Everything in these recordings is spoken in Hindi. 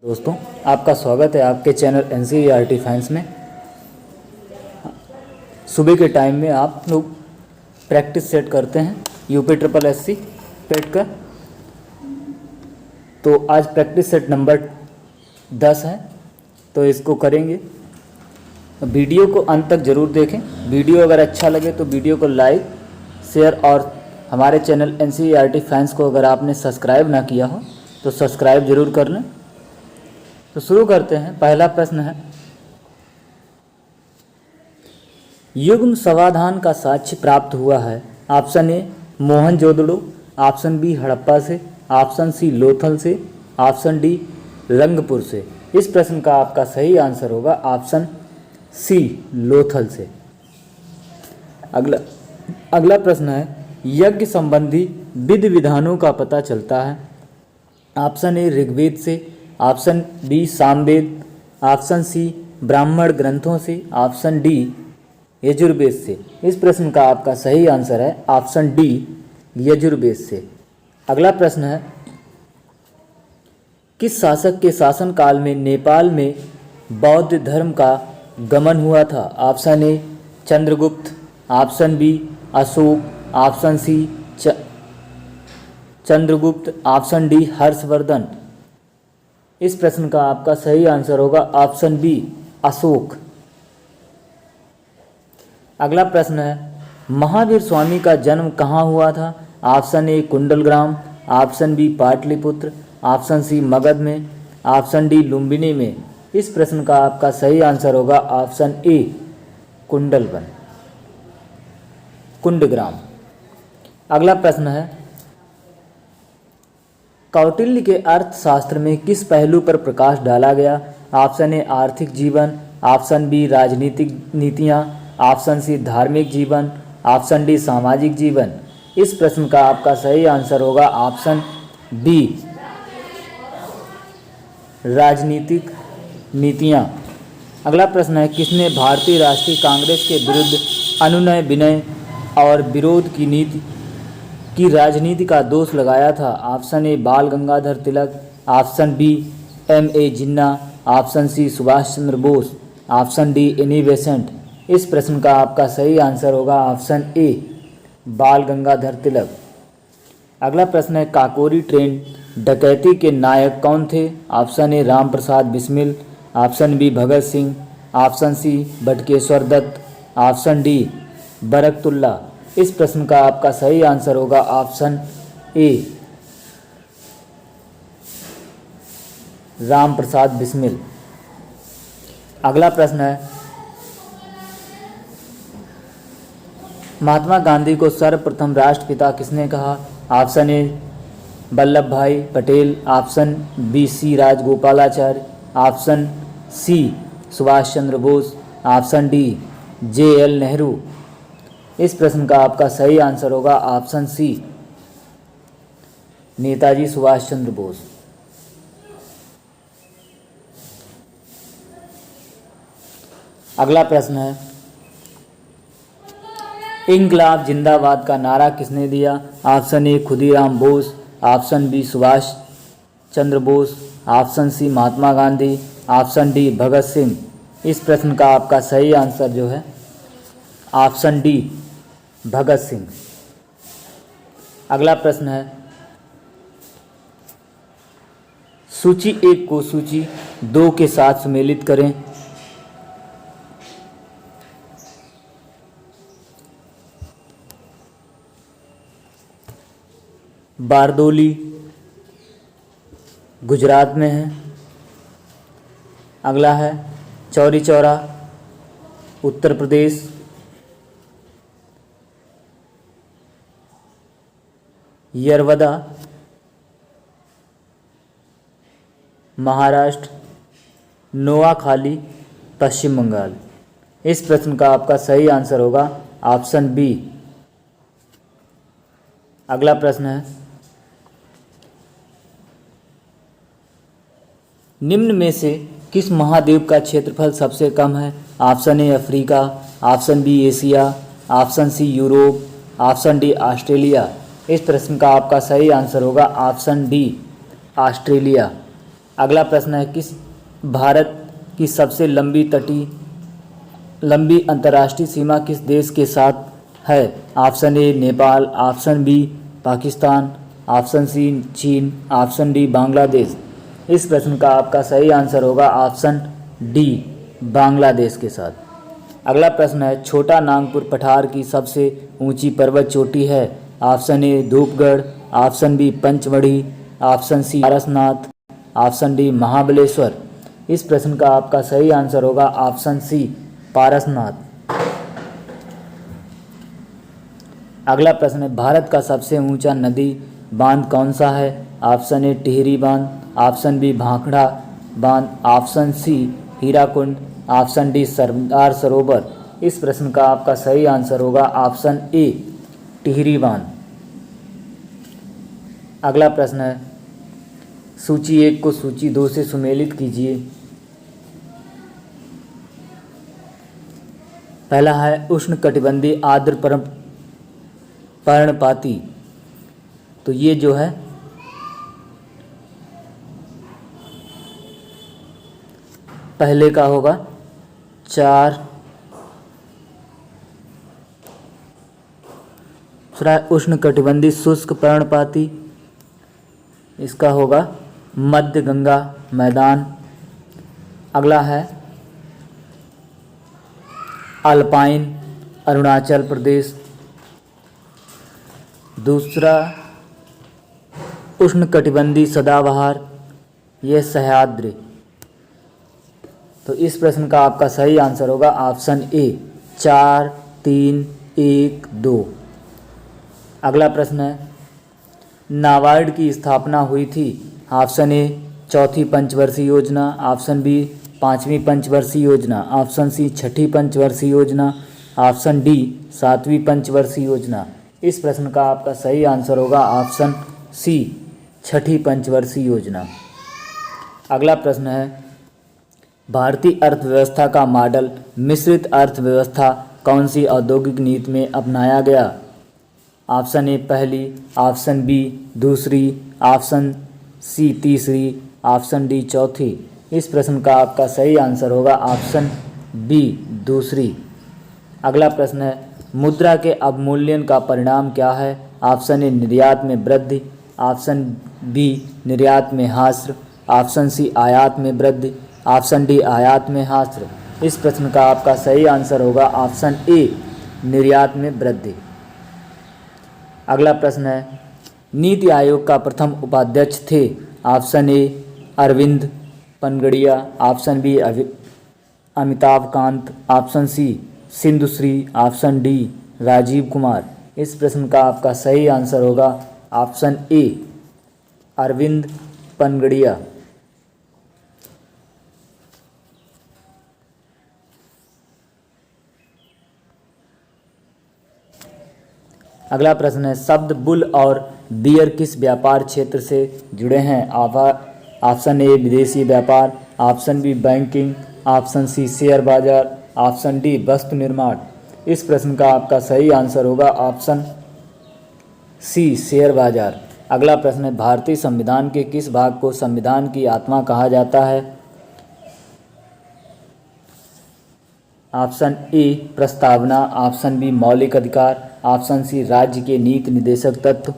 दोस्तों, आपका स्वागत है आपके चैनल NCERT साइंस में। सुबह के टाइम में आप लोग प्रैक्टिस सेट करते हैं UPSSC पेट का। तो आज प्रैक्टिस सेट नंबर 10 है, तो इसको करेंगे। वीडियो को अंत तक ज़रूर देखें। वीडियो अगर अच्छा लगे तो वीडियो को लाइक शेयर और हमारे चैनल NCERT साइंस को अगर आपने सब्सक्राइब ना किया हो तो सब्सक्राइब ज़रूर कर लें। तो शुरू करते हैं। पहला प्रश्न है, युग्म समाधान का साक्ष्य प्राप्त हुआ है। Option A Mohenjodaro, option B Harappa से, ऑप्शन सी लोथल से, ऑप्शन डी रंगपुर से। इस प्रश्न का आपका सही आंसर होगा ऑप्शन सी लोथल से। अगला प्रश्न है, यज्ञ संबंधी विधि विधानों का पता चलता है। ऑप्शन ए ऋग्वेद से, option B Samaveda, option C ब्राह्मण ग्रंथों से, ऑप्शन डी यजुर्वेद से। इस प्रश्न का आपका सही आंसर है ऑप्शन डी यजुर्वेद से। अगला प्रश्न है, किस शासक के शासनकाल में नेपाल में बौद्ध धर्म का गमन हुआ था। Option A Chandragupta, option B Ashoka, option C Chandragupta, option D Harshavardhana. इस प्रश्न का आपका सही आंसर होगा ऑप्शन बी अशोक। अगला प्रश्न है, महावीर स्वामी का जन्म कहाँ हुआ था। Option A Kundalgram, option B Pataliputra, option C Magadh में, ऑप्शन डी लुम्बिनी में। इस प्रश्न का आपका सही आंसर होगा ऑप्शन ए कुंडलवन कुंडग्राम। अगला प्रश्न है, कौटिल्य के अर्थशास्त्र में किस पहलू पर प्रकाश डाला गया। ऑप्शन ए आर्थिक जीवन, ऑप्शन बी राजनीतिक नीतियाँ, ऑप्शन सी धार्मिक जीवन, ऑप्शन डी सामाजिक जीवन। इस प्रश्न का आपका सही आंसर होगा ऑप्शन बी राजनीतिक नीतियाँ। अगला प्रश्न है, किसने भारतीय राष्ट्रीय कांग्रेस के विरुद्ध अनुनय विनय और विरोध की राजनीति का दोष लगाया था। Option A Bal Gangadhar Tilak, option B M.A. Jinnah, option C Subhash Chandra Bose, option D Annie Besant. इस प्रश्न का आपका सही आंसर होगा ऑप्शन ए बाल गंगाधर तिलक। अगला प्रश्न है, काकोरी ट्रेन डकैती के नायक कौन थे। Option A Ram Prasad Bismil, option B Bhagat Singh, option C Batukeshwar Dutt, option D Barkatullah. इस प्रश्न का आपका सही आंसर होगा ऑप्शन ए राम प्रसाद बिस्मिल। अगला प्रश्न है, महात्मा गांधी को सर्वप्रथम राष्ट्रपिता किसने कहा। Option A Vallabh Bhai Patel, option B C Rajagopalachari, option C Subhash Chandra Bose, option D JL Nehru. इस प्रश्न का आपका सही आंसर होगा ऑप्शन सी नेताजी सुभाष चंद्र बोस। अगला प्रश्न है, इंकलाब जिंदाबाद का नारा किसने दिया। Option A Khudiram Bose, option B Subhash Chandra Bose, option C Mahatma Gandhi, option D Bhagat Singh. इस प्रश्न का आपका सही आंसर जो है ऑप्शन डी भगत सिंह। अगला प्रश्न है, सूची 1 को सूची 2 के साथ सम्मिलित करें। बारदोली गुजरात में है। अगला है चौरी चौरा उत्तर प्रदेश, यरवदा महाराष्ट्र, नोआखाली पश्चिम बंगाल। इस प्रश्न का आपका सही आंसर होगा ऑप्शन बी। अगला प्रश्न है, निम्न में से किस महाद्वीप का क्षेत्रफल सबसे कम है। Option A Africa, option B Asia, option C Europe, option D Australia. इस प्रश्न का आपका सही आंसर होगा ऑप्शन डी ऑस्ट्रेलिया। अगला प्रश्न है, किस भारत की सबसे लंबी अंतर्राष्ट्रीय सीमा किस देश के साथ है? Option A Nepal, option B Pakistan, option C चीन, ऑप्शन डी बांग्लादेश। इस प्रश्न का आपका सही आंसर होगा ऑप्शन डी बांग्लादेश के साथ। अगला प्रश्न है, छोटा नागपुर पठार की सबसे ऊंची पर्वत चोटी है? Option A Dhupgarh, option B Pachmarhi, option C Parasnath, option D Mahabaleshwar. इस प्रश्न का आपका सही आंसर होगा ऑप्शन सी पारसनाथ। अगला प्रश्न है, भारत का सबसे ऊंचा नदी बांध कौन सा है? ऑप्शन ए टिहरी बांध, ऑप्शन बी भाखड़ा बांध, option C Hirakud, option D Sardar Sarovar. इस प्रश्न का आपका सही आंसर होगा ऑप्शन ए टिहरी बांध। अगला प्रश्न है, सूची 1 को सूची 2 से सुमेलित कीजिए। पहला है उष्णकटिबंधीय आर्द्र पर्णपाती, तो ये जो है पहले का होगा 4। दूसरा उष्णकटिबंधीय शुष्क पर्णपाती, इसका होगा मध्य गंगा मैदान। अगला है अल्पाइन अरुणाचल प्रदेश। दूसरा उष्णकटिबंधीय सदाबहार, यह सह्याद्री। तो इस प्रश्न का आपका सही आंसर होगा ऑप्शन ए 4, 3, 1, 2। अगला प्रश्न है, नाबार्ड की स्थापना हुई थी? ऑप्शन ए चौथी पंचवर्षीय योजना, ऑप्शन बी पांचवी पंचवर्षीय योजना, ऑप्शन सी छठी पंचवर्षीय योजना, ऑप्शन डी सातवीं पंचवर्षीय योजना। इस प्रश्न का आपका सही आंसर होगा ऑप्शन सी छठी पंचवर्षीय योजना। अगला प्रश्न है, भारतीय अर्थव्यवस्था का मॉडल मिश्रित अर्थव्यवस्था कौन सी औद्योगिक नीति में अपनाया गया? ऑप्शन ए पहली, ऑप्शन बी दूसरी, ऑप्शन सी तीसरी, ऑप्शन डी चौथी। इस प्रश्न का आपका सही आंसर होगा ऑप्शन बी दूसरी। अगला प्रश्न है, मुद्रा के अवमूल्यन का परिणाम क्या है? ऑप्शन ए निर्यात में वृद्धि, ऑप्शन बी निर्यात में ह्रास, ऑप्शन सी आयात में वृद्धि, ऑप्शन डी आयात में ह्रास। इस प्रश्न का आपका सही आंसर होगा ऑप्शन ए निर्यात में वृद्धि। अगला प्रश्न है, नीति आयोग का प्रथम उपाध्यक्ष थे? Option A Arvind Panagariya, option B Amitabh Kant, option C Sindhushree, option D Rajiv Kumar. इस प्रश्न का आपका सही आंसर होगा ऑप्शन ए अरविंद पनगड़िया। अगला प्रश्न है, शब्द बुल और बियर किस व्यापार क्षेत्र से जुड़े हैं? ऑप्शन ए विदेशी व्यापार, option B banking, option C share बाजार, ऑप्शन डी वस्तु निर्माण। इस प्रश्न का आपका सही आंसर होगा ऑप्शन सी शेयर बाजार। अगला प्रश्न है, भारतीय संविधान के किस भाग को संविधान की आत्मा कहा जाता है? ऑप्शन ए प्रस्तावना, ऑप्शन बी मौलिक अधिकार, ऑप्शन सी राज्य के नीति निर्देशक तत्व।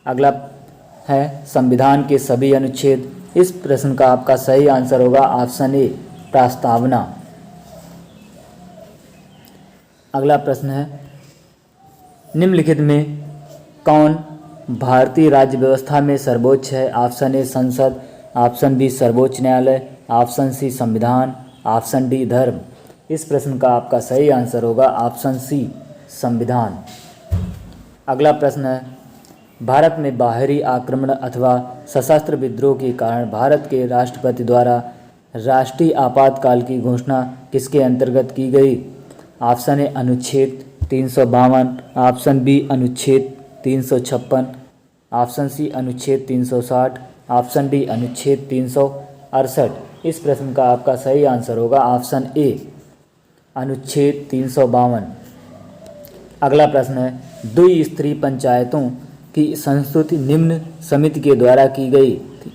अगला है संविधान के सभी अनुच्छेद। इस प्रश्न का आपका सही आंसर होगा ऑप्शन ए प्रस्तावना। अगला प्रश्न है, निम्नलिखित में कौन भारतीय राज्य व्यवस्था में सर्वोच्च है? ऑप्शन ए संसद, ऑप्शन बी सर्वोच्च न्यायालय, ऑप्शन सी संविधान, ऑप्शन डी धर्म। इस प्रश्न का आपका सही आंसर होगा ऑप्शन सी संविधान। अगला प्रश्न है, भारत में बाहरी आक्रमण अथवा सशस्त्र विद्रोह के कारण भारत के राष्ट्रपति द्वारा राष्ट्रीय आपातकाल की घोषणा किसके अंतर्गत की गई? ऑप्शन ए अनुच्छेद 352, ऑप्शन बी अनुच्छेद 356, ऑप्शन सी अनुच्छेद 360, ऑप्शन डी अनुच्छेद 368। इस प्रश्न का आपका सही आंसर होगा ऑप्शन ए अनुच्छेद 352। अगला प्रश्न है, द्विस्तरीय पंचायतों की संस्तुति निम्न समिति के द्वारा की गई थी?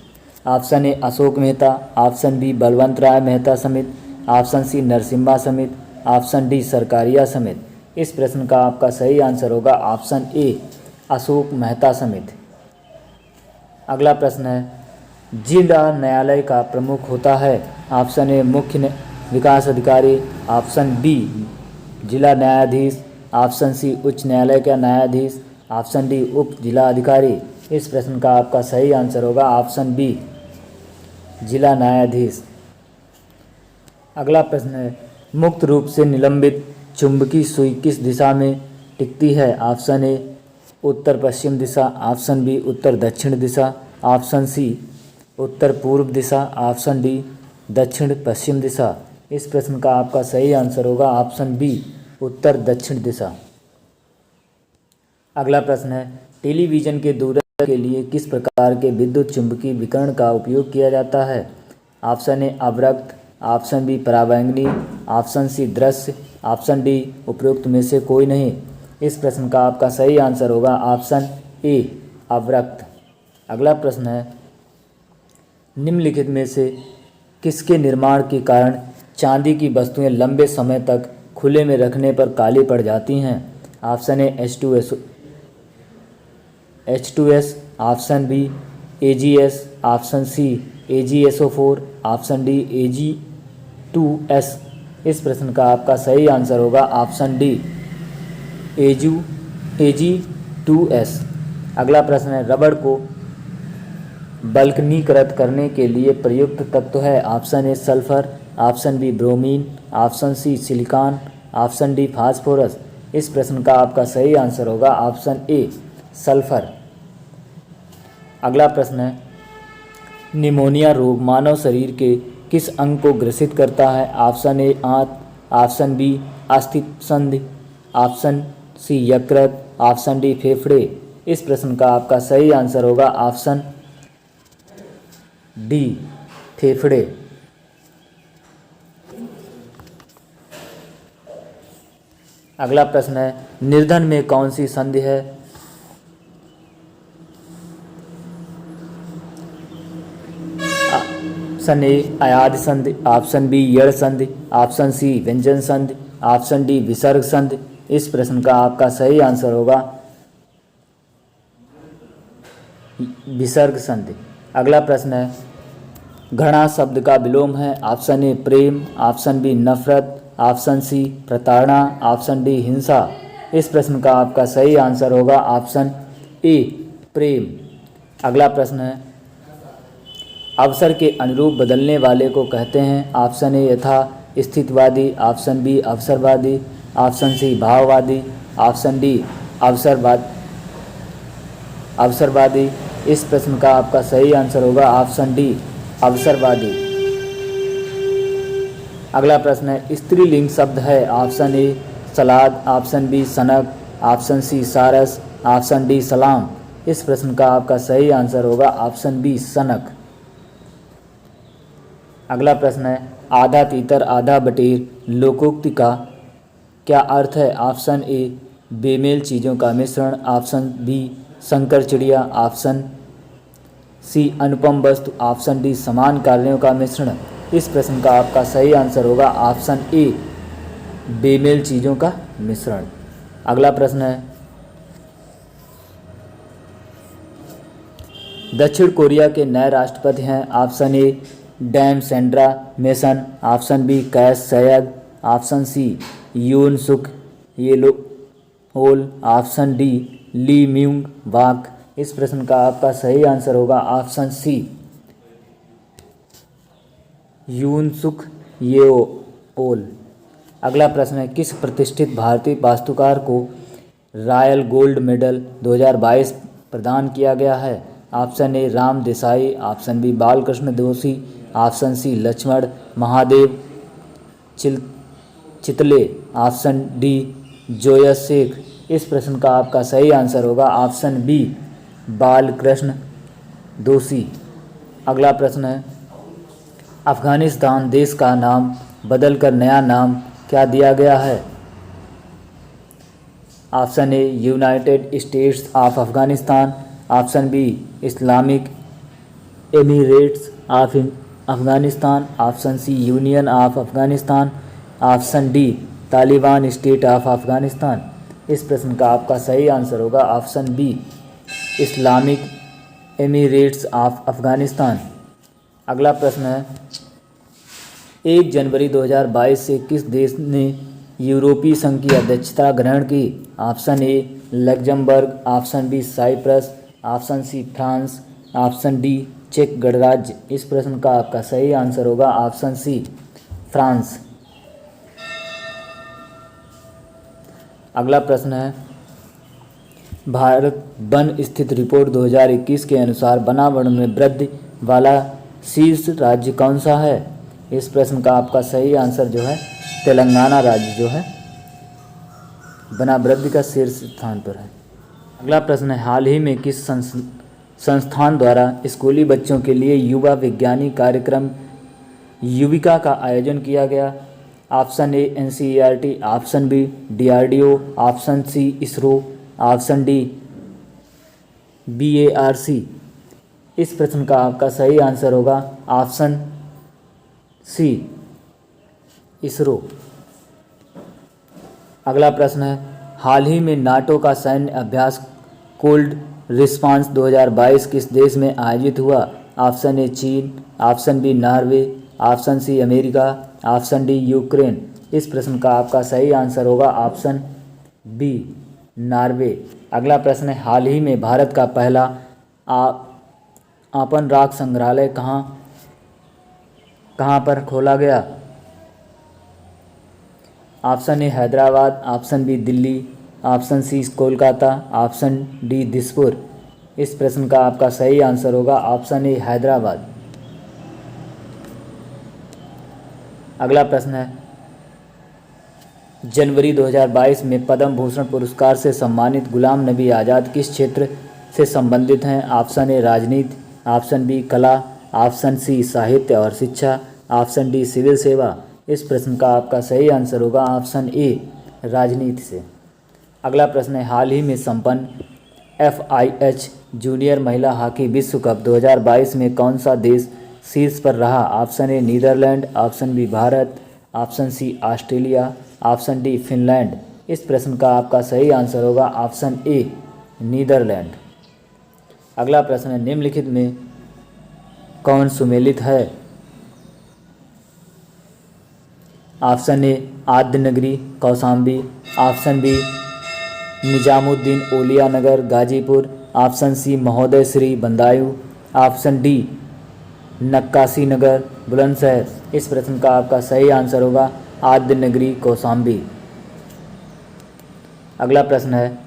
Option A Ashok Mehta, option B Balwant Rai Mehta समिति, ऑप्शन सी नरसिम्हा समिति, ऑप्शन डी सरकारिया समिति। इस प्रश्न का आपका सही आंसर होगा ऑप्शन ए अशोक मेहता समिति। अगला प्रश्न है, जिला न्यायालय का प्रमुख होता है? ऑप्शन ए मुख्य विकास अधिकारी, ऑप्शन बी जिला न्यायाधीश, ऑप्शन सी उच्च न्यायालय का न्यायाधीश, ऑप्शन डी उप जिला अधिकारी। इस प्रश्न का आपका सही आंसर होगा ऑप्शन बी जिला न्यायाधीश। अगला प्रश्न है, मुक्त रूप से निलंबित चुंबकीय सुई किस दिशा में टिकती है? ऑप्शन ए उत्तर पश्चिम दिशा, ऑप्शन बी उत्तर दक्षिण दिशा, ऑप्शन सी उत्तर पूर्व दिशा, ऑप्शन डी दक्षिण पश्चिम दिशा। इस प्रश्न का आपका सही आंसर होगा ऑप्शन बी उत्तर दक्षिण दिशा। अगला प्रश्न है, टेलीविज़न के दूरदर्शन के लिए किस प्रकार के विद्युत चुम्बकीय विकिरण का उपयोग किया जाता है? ऑप्शन ए अवरक्त, ऑप्शन बी पराबैंगनी, ऑप्शन सी दृश्य, ऑप्शन डी उपरोक्त में से कोई नहीं। इस प्रश्न का आपका सही आंसर होगा ऑप्शन ए अवरक्त। अगला प्रश्न है, निम्नलिखित में से किसके निर्माण के कारण चांदी की वस्तुएं लंबे समय तक खुले में रखने पर काली पड़ जाती हैं? Option A H2S, option B AgS, option C AgSO4, option D Ag2S। इस प्रश्न का आपका सही आंसर होगा ऑप्शन डी Ag2S। अगला प्रश्न है, रबड़ को बल्कनीकृत करने के लिए प्रयुक्त तत्व है? Option A sulphur, option B bromine, option C silicon, option D phosphorus. इस प्रश्न का आपका सही आंसर होगा ऑप्शन ए सल्फर। अगला प्रश्न है, निमोनिया रोग मानव शरीर के किस अंग को ग्रसित करता है? ऑप्शन ए आंत, ऑप्शन बी अस्थिसंधि, ऑप्शन सी यकृत, ऑप्शन डी फेफड़े। इस प्रश्न का आपका सही आंसर होगा ऑप्शन डी फेफड़े। अगला प्रश्न है, निर्धन में कौन सी संधि है? ऑप्शन ए अयाद संधि, ऑप्शन बी यड़ संधि, ऑप्शन सी व्यंजन संधि, ऑप्शन डी विसर्ग संधि। इस प्रश्न का आपका सही आंसर होगा विसर्ग संधि। अगला प्रश्न है, घृणा शब्द का विलोम है? ऑप्शन ए प्रेम, ऑप्शन बी नफरत, ऑप्शन सी प्रताड़ना, ऑप्शन डी हिंसा। इस प्रश्न का आपका सही आंसर होगा ऑप्शन ए प्रेम। अगला प्रश्न है, अवसर के अनुरूप बदलने वाले को कहते हैं? ऑप्शन ए यथा स्थितवादी, ऑप्शन बी अवसरवादी, ऑप्शन सी भाववादी, ऑप्शन डी अवसरवादी। इस प्रश्न का आपका सही आंसर होगा ऑप्शन डी अवसरवादी। अगला प्रश्न है, स्त्रीलिंग शब्द है? ऑप्शन ए सलाद, ऑप्शन बी सनक, ऑप्शन सी सारस, ऑप्शन डी सलाम। इस प्रश्न का आपका सही आंसर होगा ऑप्शन बी सनक। अगला प्रश्न है, आधा तीतर आधा बटेर लोकोक्ति का क्या अर्थ है? ऑप्शन ए बेमेल चीज़ों का मिश्रण, ऑप्शन बी शंकर चिड़िया, ऑप्शन सी अनुपम वस्तु, ऑप्शन डी समान कार्यों का मिश्रण। इस प्रश्न का आपका सही आंसर होगा ऑप्शन ए बेमेल चीज़ों का मिश्रण। अगला प्रश्न है, दक्षिण कोरिया के नए राष्ट्रपति हैं? Option A Dame Sandra Mason, option B Kais Saied, option C Yoon Suk Yeol, option D Lee Myung Bak. इस प्रश्न का आपका सही आंसर होगा ऑप्शन सी यून सुक येओल। अगला प्रश्न है, किस प्रतिष्ठित भारतीय वास्तुकार को रॉयल गोल्ड मेडल 2022 प्रदान किया गया है? Option A Ram Desai, option B Balkrishna Doshi, option C Laxman Mahadev Chitale, option D Joyce Sheikh. इस प्रश्न का आपका सही आंसर होगा ऑप्शन बी बालकृष्ण दोषी। अगला प्रश्न है, अफगानिस्तान देश का नाम बदलकर नया नाम क्या दिया गया है? Option A United States of Afghanistan, option B Islamic Emirates of Afghanistan, option C Union of Afghanistan, option D Taliban state of Afghanistan. इस प्रश्न का आपका सही आंसर होगा option B Islamic Emirates of Afghanistan. अगला प्रश्न है 1 जनवरी 2022 से किस देश ने यूरोपीय संघ की अध्यक्षता ग्रहण की? Option A Luxembourg, option B Cyprus, option C France, option D चेक गणराज्य। इस प्रश्न का आपका सही आंसर होगा ऑप्शन सी फ्रांस। अगला प्रश्न है भारत वन स्थित रिपोर्ट 2021 के अनुसार वनावरण में वृद्धि वाला शीर्ष राज्य कौन सा है? इस प्रश्न का आपका सही आंसर जो है तेलंगाना राज्य जो है वनावृद्धि का शीर्ष स्थान पर है। अगला प्रश्न है हाल ही में किस संस्थान द्वारा स्कूली बच्चों के लिए युवा विज्ञानी कार्यक्रम युविका का आयोजन किया गया? Option A NCERT, option B DRDO, option C ISRO, option D BARC। इस प्रश्न का आपका सही आंसर होगा ऑप्शन सी इसरो। अगला प्रश्न है हाल ही में नाटो का सैन्य अभ्यास कोल्ड रिस्पांस 2022 किस देश में आयोजित हुआ? ऑप्शन ए चीन, option B Norway, option C America, option D Ukraine. इस प्रश्न का आपका सही आंसर होगा ऑप्शन बी नॉर्वे। अगला प्रश्न है हाल ही में भारत का पहला आपन राख संग्रहालय कहाँ पर खोला गया? Option A Hyderabad, option B Delhi, option C Kolkata, option D Dispur. इस प्रश्न का आपका सही आंसर होगा ऑप्शन ए हैदराबाद। अगला प्रश्न है जनवरी 2022 में पद्म भूषण पुरस्कार से सम्मानित गुलाम नबी आज़ाद किस क्षेत्र से संबंधित हैं? ऑप्शन ए राजनीति, ऑप्शन बी कला, ऑप्शन सी साहित्य और शिक्षा, ऑप्शन डी सिविल सेवा। इस प्रश्न का आपका सही आंसर होगा ऑप्शन ए राजनीति से। अगला प्रश्न है हाल ही में संपन्न FIH जूनियर महिला हॉकी विश्व कप 2022 में कौन सा देश शीर्ष पर रहा? Option A Netherland, option B Bharat, option C Australia, option D Finland. इस प्रश्न का आपका सही आंसर होगा ऑप्शन ए नीदरलैंड। अगला प्रश्न है निम्नलिखित में कौन सुमेलित है? ऑप्शन ए आद्य नगरी कौशाम्बी, ऑप्शन बी निजामुद्दीन ओलिया नगर गाजीपुर, ऑप्शन सी महोदय श्री बंदायू, ऑप्शन डी नक्काशी नगर बुलंदशहर। इस प्रश्न का आपका सही आंसर होगा आद्य नगरी कौशाम्बी। अगला प्रश्न है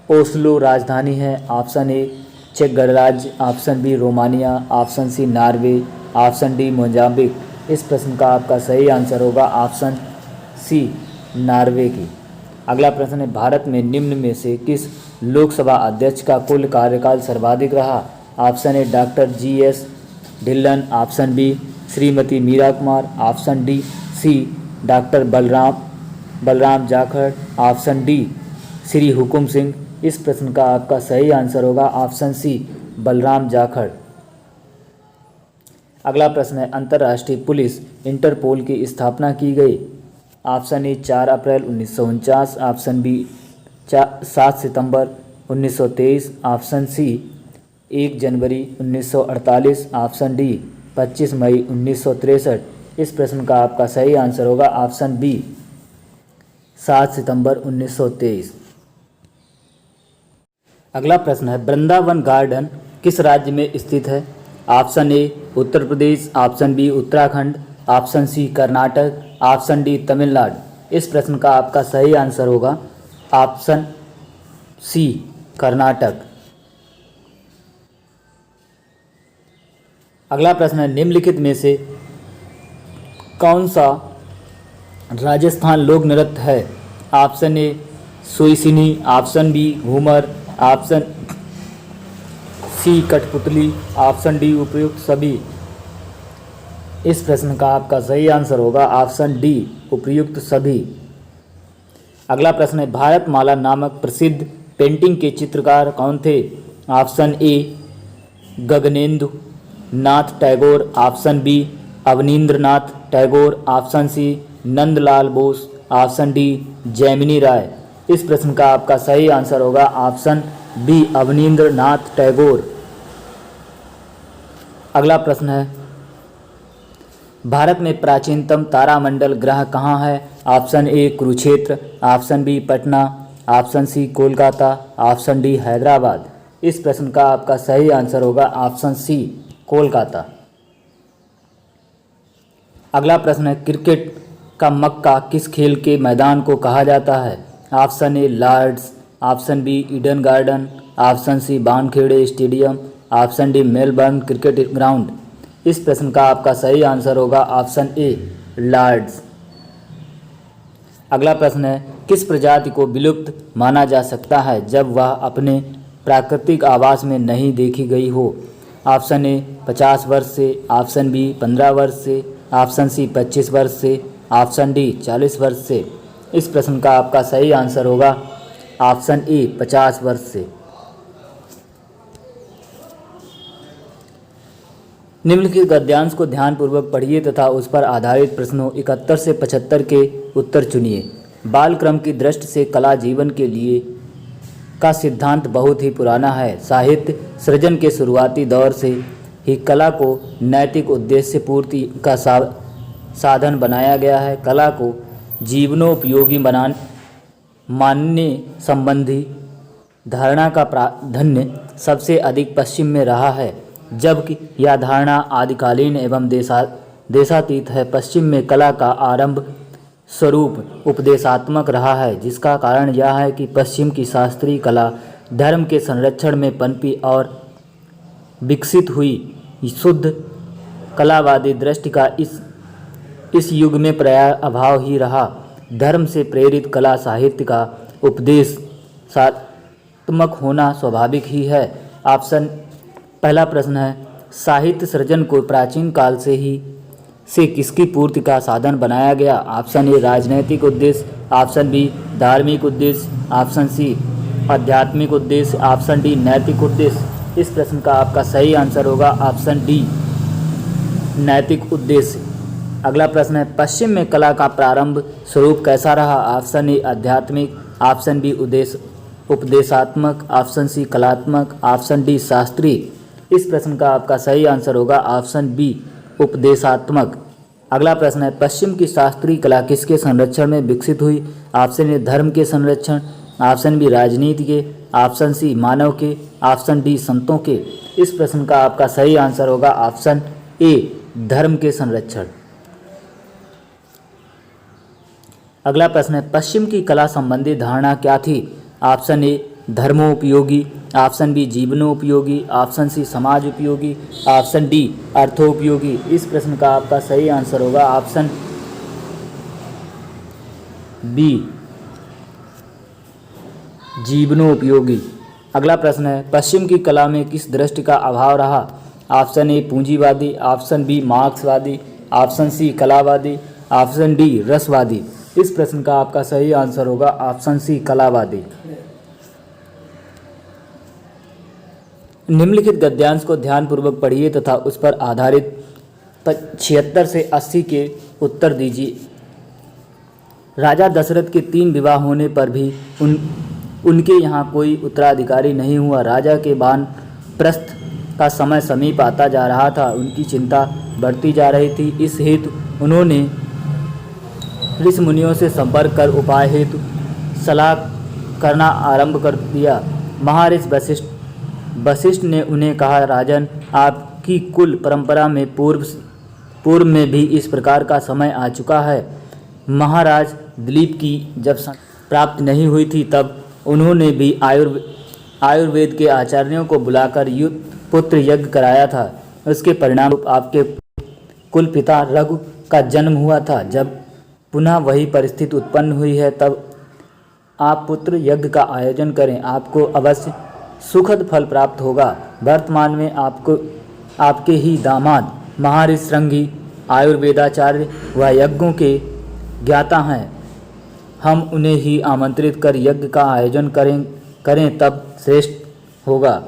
ओस्लो राजधानी है? ऑप्शन ए चेक गणराज्य, option B Romania, option C Norway, option D Mozambique. इस प्रश्न का आपका सही आंसर होगा ऑप्शन सी नॉर्वे की। अगला प्रश्न है भारत में निम्न में से किस लोकसभा अध्यक्ष का कुल कार्यकाल सर्वाधिक रहा? Option A doctor GS Dhillon, option B Shrimati Meera Kumar, option D C doctor Balram Jakhar, option D Shri Hukum Singh. इस प्रश्न का आपका सही आंसर होगा ऑप्शन सी बलराम जाखड़। अगला प्रश्न है अंतर्राष्ट्रीय पुलिस इंटरपोल की स्थापना की गई? ऑप्शन ए 4 अप्रैल 1949, ऑप्शन बी 7 सितंबर 1923, ऑप्शन सी 1 जनवरी 1948, ऑप्शन डी 25 मई 1963। इस प्रश्न का आपका सही आंसर होगा ऑप्शन बी 7 सितंबर 1923। अगला प्रश्न है वृंदावन गार्डन किस राज्य में स्थित है? Option A Uttar Pradesh, option B Uttarakhand, option C Karnataka, option D Tamil Nadu. इस प्रश्न का आपका सही आंसर होगा ऑप्शन सी कर्नाटक। अगला प्रश्न है निम्नलिखित में से कौन सा राजस्थान लोक नृत्य है? ऑप्शन ए सुईसिनी, option B Ghoomar, option C Kathputli, option D उपयुक्त सभी। इस प्रश्न का आपका सही आंसर होगा ऑप्शन डी उपयुक्त सभी। अगला प्रश्न है भारतमाला नामक प्रसिद्ध पेंटिंग के चित्रकार कौन थे? Option A Gaganendu Nath Tagore, option B Abanindranath Tagore, option C Nandalal Bose, option D Jamini Roy. इस प्रश्न का आपका सही आंसर होगा ऑप्शन बी अवनींद्रनाथ टैगोर। अगला प्रश्न है, भारत में प्राचीनतम तारामंडल ग्रह कहाँ है? Option A Kurukshetra, option B Patna, option C Kolkata, option D Hyderabad. इस प्रश्न का आपका सही आंसर होगा ऑप्शन सी कोलकाता। अगला प्रश्न है, क्रिकेट का मक्का किस खेल के मैदान को कहा जाता है? Option A Lords, option B Eden garden, option C Wankhede stadium, option D Melbourne cricket ground. इस प्रश्न का आपका सही आंसर होगा ऑप्शन ए लॉर्ड्स। अगला प्रश्न है, किस प्रजाति को विलुप्त माना जा सकता है जब वह अपने प्राकृतिक आवास में नहीं देखी गई हो? ऑप्शन ए 50 वर्ष से, ऑप्शन बी 15 वर्ष से, ऑप्शन सी 25 वर्ष से, ऑप्शन डी 40 वर्ष से। इस प्रश्न का आपका सही आंसर होगा ऑप्शन ए 50 वर्ष से। निम्नलिखित गद्यांश को ध्यानपूर्वक पढ़िए तथा उस पर आधारित प्रश्नों 71 से 75 के उत्तर चुनिए। बाल क्रम की दृष्टि से कला जीवन के लिए का सिद्धांत बहुत ही पुराना है। साहित्य सृजन के शुरुआती दौर से ही कला को नैतिक उद्देश्य पूर्ति का साधन बनाया गया है। कला को जीवनोपयोगी मानने संबंधी धारणा का प्राधान्य सबसे अधिक पश्चिम में रहा है, जबकि यह धारणा आदिकालीन एवं देशातीत है। पश्चिम में कला का आरंभ स्वरूप उपदेशात्मक रहा है, जिसका कारण यह है कि पश्चिम की शास्त्रीय कला धर्म के संरक्षण में पनपी और विकसित हुई। शुद्ध कलावादी दृष्टि का इस युग में प्राय अभाव ही रहा। धर्म से प्रेरित कला साहित्य का उपदेशात्मक होना स्वाभाविक ही है। पहला प्रश्न है, साहित्य सृजन को प्राचीन काल से किसकी पूर्ति का साधन बनाया गया? ऑप्शन ए राजनैतिक उद्देश्य, ऑप्शन बी धार्मिक उद्देश्य, ऑप्शन सी आध्यात्मिक उद्देश्य, ऑप्शन डी नैतिक उद्देश्य। इस प्रश्न का आपका सही आंसर होगा ऑप्शन डी नैतिक उद्देश्य। अगला प्रश्न है, पश्चिम में कला का प्रारंभ स्वरूप कैसा रहा? ऑप्शन ए आध्यात्मिक, ऑप्शन बी उपदेशात्मक, ऑप्शन सी कलात्मक, ऑप्शन डी शास्त्रीय। इस प्रश्न का आपका सही आंसर होगा ऑप्शन बी उपदेशात्मक। अगला प्रश्न है, पश्चिम की शास्त्रीय कला किसके संरक्षण में विकसित हुई? ऑप्शन ए धर्म के संरक्षण, ऑप्शन बी राजनीति के, ऑप्शन सी मानव के, ऑप्शन डी संतों के। इस प्रश्न का आपका सही आंसर होगा ऑप्शन ए धर्म के संरक्षण। अगला प्रश्न है, पश्चिम की कला संबंधी धारणा क्या थी? ऑप्शन ए धर्मोपयोगी, ऑप्शन बी जीवनोपयोगी, ऑप्शन सी समाज उपयोगी, ऑप्शन डी अर्थोपयोगी। इस प्रश्न का आपका सही आंसर होगा ऑप्शन बी जीवनोपयोगी। अगला प्रश्न है, पश्चिम की कला में किस दृष्टि का अभाव रहा? ऑप्शन ए पूंजीवादी, ऑप्शन बी मार्क्सवादी, ऑप्शन सी कलावादी, ऑप्शन डी रसवादी। इस प्रश्न का आपका सही आंसर होगा ऑप्शन सी कलावादी। निम्नलिखित गद्यांश को ध्यानपूर्वक पढ़िए तथा उस पर आधारित 76 से 80 के उत्तर दीजिए। राजा दशरथ के 3 विवाह होने पर भी उनके यहाँ कोई उत्तराधिकारी नहीं हुआ। राजा के वानप्रस्थ का समय समीप आता जा रहा था। उनकी चिंता बढ़ती जा रही थी। इस हेतु उन्होंने ऋषि मुनियों से संपर्क कर उपाय हेतु सलाह करना आरंभ कर दिया। महर्षि वशिष्ठ ने उन्हें कहा, राजन, आपकी कुल परंपरा में पूर्व में भी इस प्रकार का समय आ चुका है। महाराज दिलीप की जब प्राप्ति नहीं हुई थी तब उन्होंने भी आयुर्वेद के आचार्यों को बुलाकर पुत्र यज्ञ कराया था। उसके परिणाम आपके कुल पिता रघु का जन्म हुआ था। जब पुनः वही परिस्थिति उत्पन्न हुई है तब आप पुत्र यज्ञ का आयोजन करें, आपको अवश्य सुखद फल प्राप्त होगा। वर्तमान में आपके ही दामाद महर्षि श्रृंगी आयुर्वेदाचार्य व यज्ञों के ज्ञाता हैं। हम उन्हें ही आमंत्रित कर यज्ञ का आयोजन करें तब श्रेष्ठ होगा।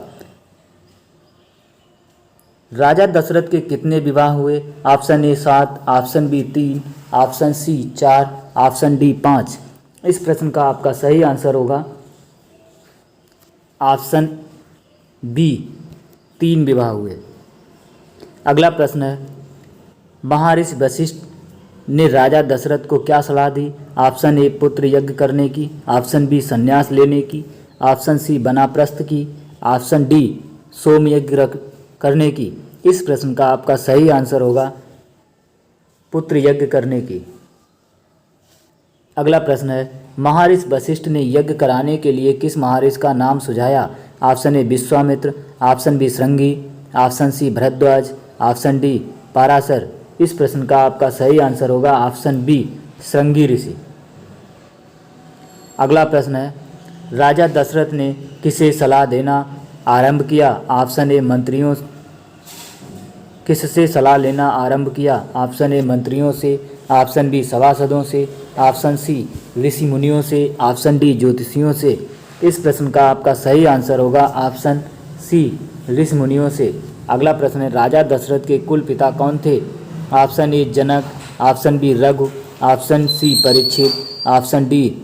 राजा दशरथ के कितने विवाह हुए? Option A 7, option B 3, option C 4, option D 5। इस प्रश्न का आपका सही आंसर होगा ऑप्शन बी 3 विवाह हुए। अगला प्रश्न है, महर्षि वशिष्ठ ने राजा दशरथ को क्या सलाह दी? ऑप्शन ए पुत्र यज्ञ करने की, ऑप्शन बी संन्यास लेने की, ऑप्शन सी वानप्रस्थ की, ऑप्शन डी सोम यज्ञ करने की। इस प्रश्न का आपका सही आंसर होगा पुत्र यज्ञ करने की। अगला प्रश्न है, महर्षि वशिष्ठ ने यज्ञ कराने के लिए किस महर्षि का नाम सुझाया? Option A Vishwamitra, option B Shringi, option C Bharadwaj, option D Parashar. इस प्रश्न का आपका सही आंसर होगा ऑप्शन बी श्रृंगी ऋषि। अगला प्रश्न है, राजा दशरथ ने किसे सलाह देना आरंभ किया? ऑप्शन ए मंत्रियों, किससे सलाह लेना आरंभ किया? ऑप्शन ए मंत्रियों से, ऑप्शन बी सभासदों से, ऑप्शन सी ऋषि मुनियों से, ऑप्शन डी ज्योतिषियों से। इस प्रश्न का आपका सही आंसर होगा ऑप्शन सी ऋषि मुनियों से। अगला प्रश्न है, राजा दशरथ के कुल पिता कौन थे? Option A Janak, option B Raghu, option C Parikshit, option D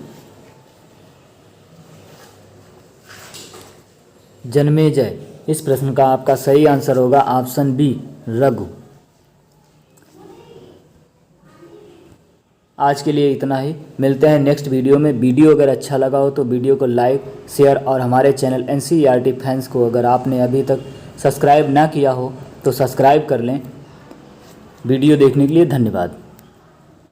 Janamejaya. इस प्रश्न का आपका सही आंसर होगा ऑप्शन बी रघु। आज के लिए इतना ही, मिलते हैं नेक्स्ट वीडियो में। वीडियो अगर अच्छा लगा हो तो वीडियो को लाइक शेयर और हमारे चैनल NCERT फैंस को अगर आपने अभी तक सब्सक्राइब ना किया हो तो सब्सक्राइब कर लें। वीडियो देखने के लिए धन्यवाद।